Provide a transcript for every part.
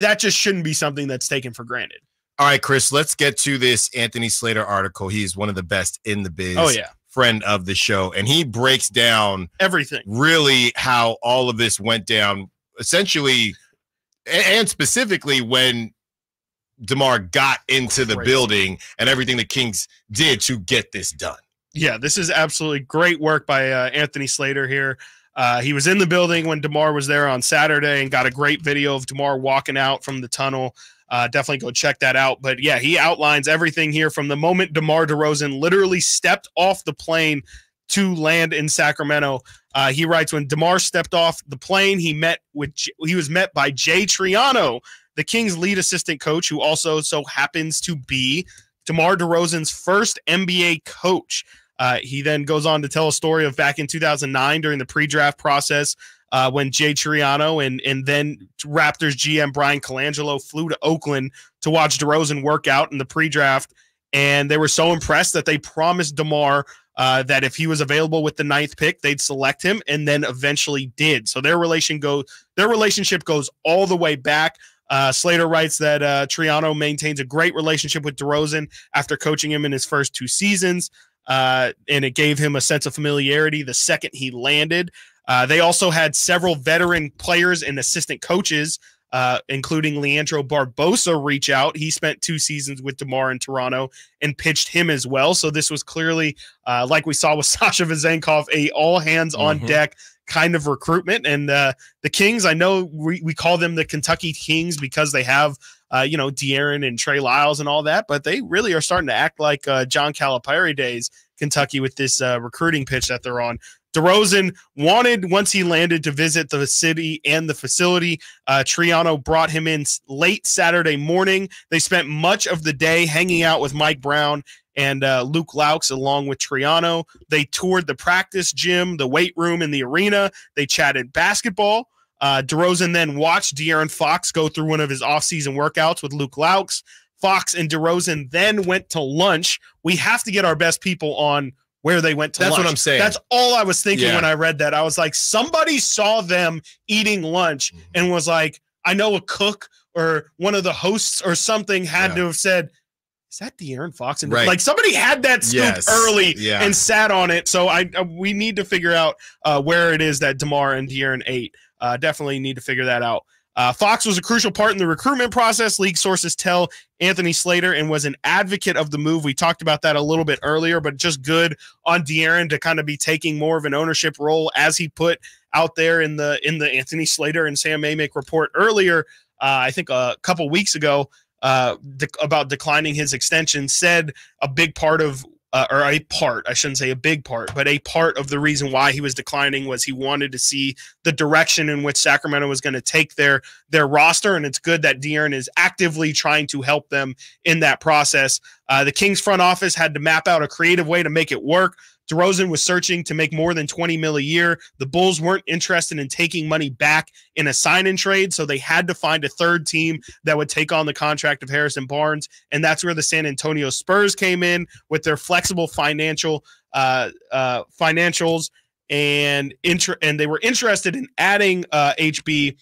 that just shouldn't be something that's taken for granted. All right, Chris, let's get to this Anthony Slater article. He's one of the best in the biz. Oh, yeah. Friend of the show. And he breaks down everything, really how all of this went down, essentially, and specifically when DeMar got into the building and everything the Kings did to get this done. Yeah, this is absolutely great work by Anthony Slater here. He was in the building when DeMar was there on Saturday and got a great video of DeMar walking out from the tunnel. Definitely go check that out. But yeah, he outlines everything here from the moment DeMar DeRozan literally stepped off the plane to land in Sacramento. He writes, when DeMar stepped off the plane, he was met by Jay Triano, the Kings' lead assistant coach, who also so happens to be DeMar DeRozan's first NBA coach. He then goes on to tell a story of back in 2009 during the pre-draft process, when Jay Triano and then Raptors GM Brian Colangelo flew to Oakland to watch DeRozan work out in the pre-draft. And they were so impressed that they promised DeMar that if he was available with the 9th pick, they'd select him, and then eventually did. So their relationship goes all the way back. Slater writes that Triano maintains a great relationship with DeRozan after coaching him in his first 2 seasons. And it gave him a sense of familiarity the second he landed. They also had several veteran players and assistant coaches, including Leandro Barbosa, reach out. He spent 2 seasons with DeMar in Toronto and pitched him as well. So this was clearly, like we saw with Sasha Vezenkov, a all-hands-on-deck kind of recruitment. And the Kings, I know we call them the Kentucky Kings because they have De'Aaron and Trey Lyles and all that, but they really are starting to act like John Calipari days Kentucky with this recruiting pitch that they're on. DeRozan wanted, once he landed, to visit the city and the facility. Triano brought him in late Saturday morning. They spent much of the day hanging out with Mike Brown and Luke Laux along with Triano. They toured the practice gym, the weight room, and the arena. They chatted basketball. DeRozan then watched De'Aaron Fox go through one of his offseason workouts with Luke Laux. Fox and DeRozan then went to lunch. We have to get our best people on where they went to lunch. That's what I'm saying. That's all I was thinking when I read that. I was like, somebody saw them eating lunch and was like, I know a cook or one of the hosts or something had to have said, is that De'Aaron Fox? And like somebody had that scoop early and sat on it. So we need to figure out where it is that DeMar and De'Aaron ate. Definitely need to figure that out. Fox was a crucial part in the recruitment process, league sources tell Anthony Slater, and was an advocate of the move. We talked about that a little bit earlier, but just good on De'Aaron to kind of be taking more of an ownership role, as he put out there in the Anthony Slater and Sam Amick report earlier. I think a couple weeks ago about declining his extension, said a big part of I shouldn't say a big part, but a part of the reason why he was declining was he wanted to see the direction in which Sacramento was going to take their roster. And it's good that De'Aaron is actively trying to help them in that process. The Kings front office had to map out a creative way to make it work. DeRozan was searching to make more than $20 million a year. The Bulls weren't interested in taking money back in a sign-in trade, so they had to find a third team that would take on the contract of Harrison Barnes, and that's where the San Antonio Spurs came in with their flexible financials, and they were interested in adding HB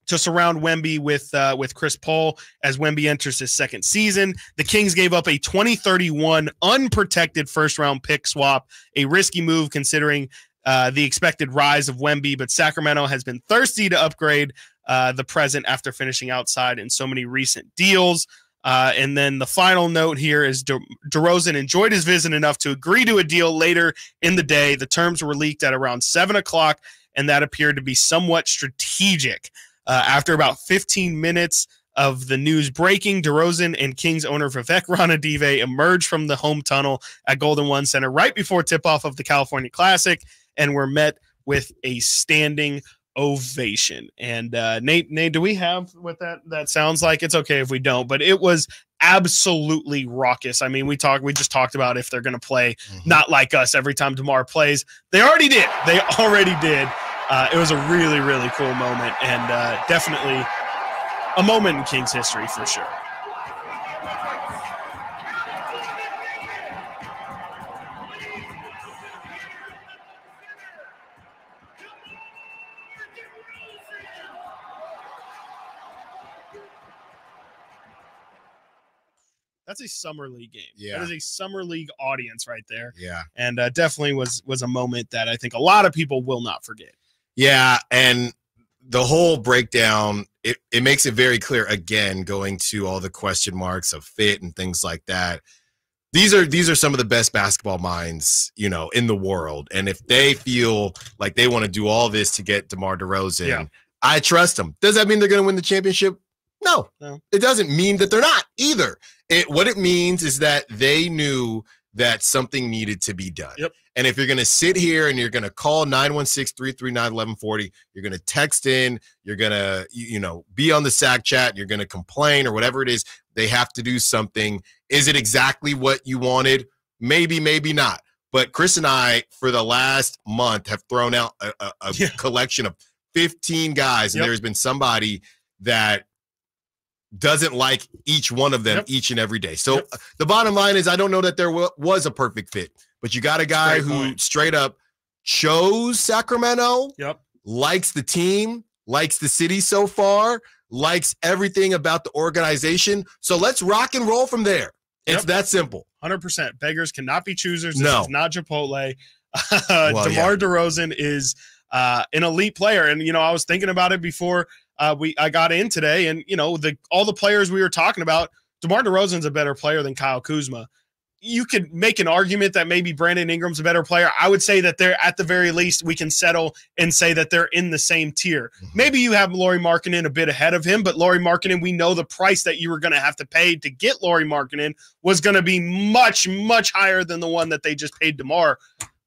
to surround Wemby with Chris Paul as Wemby enters his 2nd season. The Kings gave up a 2031 unprotected first-round pick swap, a risky move considering the expected rise of Wemby, but Sacramento has been thirsty to upgrade the present after finishing outside in so many recent deals. And then the final note here is DeRozan enjoyed his visit enough to agree to a deal later in the day. The terms were leaked at around 7 o'clock, and that appeared to be somewhat strategic. After about 15 minutes of the news breaking, DeRozan and Kings owner Vivek Ranadive emerged from the home tunnel at Golden One Center right before tip-off of the California Classic and were met with a standing ovation. And Nate, do we have what that sounds like? It's okay if we don't, but it was absolutely raucous. I mean, we just talked about if they're going to play not like us every time DeMar plays. They already did. It was a really, really cool moment, and definitely a moment in Kings history for sure. That's a summer league game. Yeah. That is a summer league audience right there. Yeah. And definitely was a moment that I think a lot of people will not forget. Yeah. And the whole breakdown, it makes it very clear, again, going to all the question marks of fit and things like that. These are some of the best basketball minds, you know, in the world. And if they feel like they want to do all this to get DeMar DeRozan, I trust them. Does that mean they're going to win the championship? No. It doesn't mean that they're not either. What it means is that they knew that something needed to be done. Yep. And if you're going to sit here and you're going to call 916-339-1140, you're going to text in, you're going to, you know, be on the SAC chat, you're going to complain or whatever it is, they have to do something. Is it exactly what you wanted? Maybe, maybe not. But Chris and I, for the last month, have thrown out a collection of 15 guys, and there's been somebody that doesn't like each one of them each and every day. So the bottom line is I don't know that there was a perfect fit, but you got a guy who straight up chose Sacramento, likes the team, likes the city so far, likes everything about the organization. So let's rock and roll from there. It's that simple. 100%. Beggars cannot be choosers. This No. is not Chipotle. DeMar DeRozan is an elite player. And, you know, I was thinking about it before I got in today, and you know, all the players we were talking about, DeMar DeRozan's a better player than Kyle Kuzma. You could make an argument that maybe Brandon Ingram's a better player. I would say that they're, at the very least, we can settle and say that they're in the same tier. Maybe you have Lauri Markkanen a bit ahead of him, but Lauri Markkanen, we know the price that you were going to have to pay to get Lauri Markkanen was going to be much, much higher than the one that they just paid DeMar.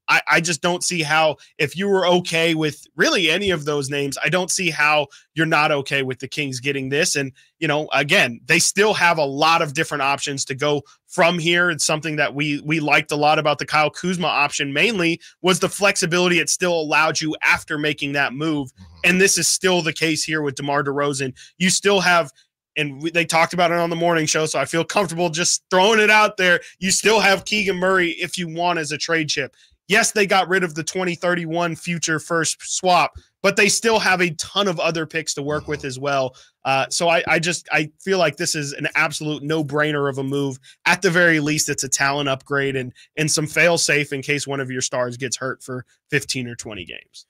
I just don't see how, if you were okay with really any of those names, I don't see how you're not okay with the Kings getting this. And, you know, again, they still have a lot of different options to go from here. It's something that we liked a lot about the Kyle Kuzma option mainly was the flexibility it still allowed you after making that move. And this is still the case here with DeMar DeRozan. You still have, and they talked about it on the morning show, so I feel comfortable just throwing it out there. You still have Keegan Murray if you want as a trade chip. Yes, they got rid of the 2031 future first swap, but they still have a ton of other picks to work with as well. So I feel like this is an absolute no-brainer of a move. At the very least, it's a talent upgrade and some fail-safe in case one of your stars gets hurt for 15 or 20 games.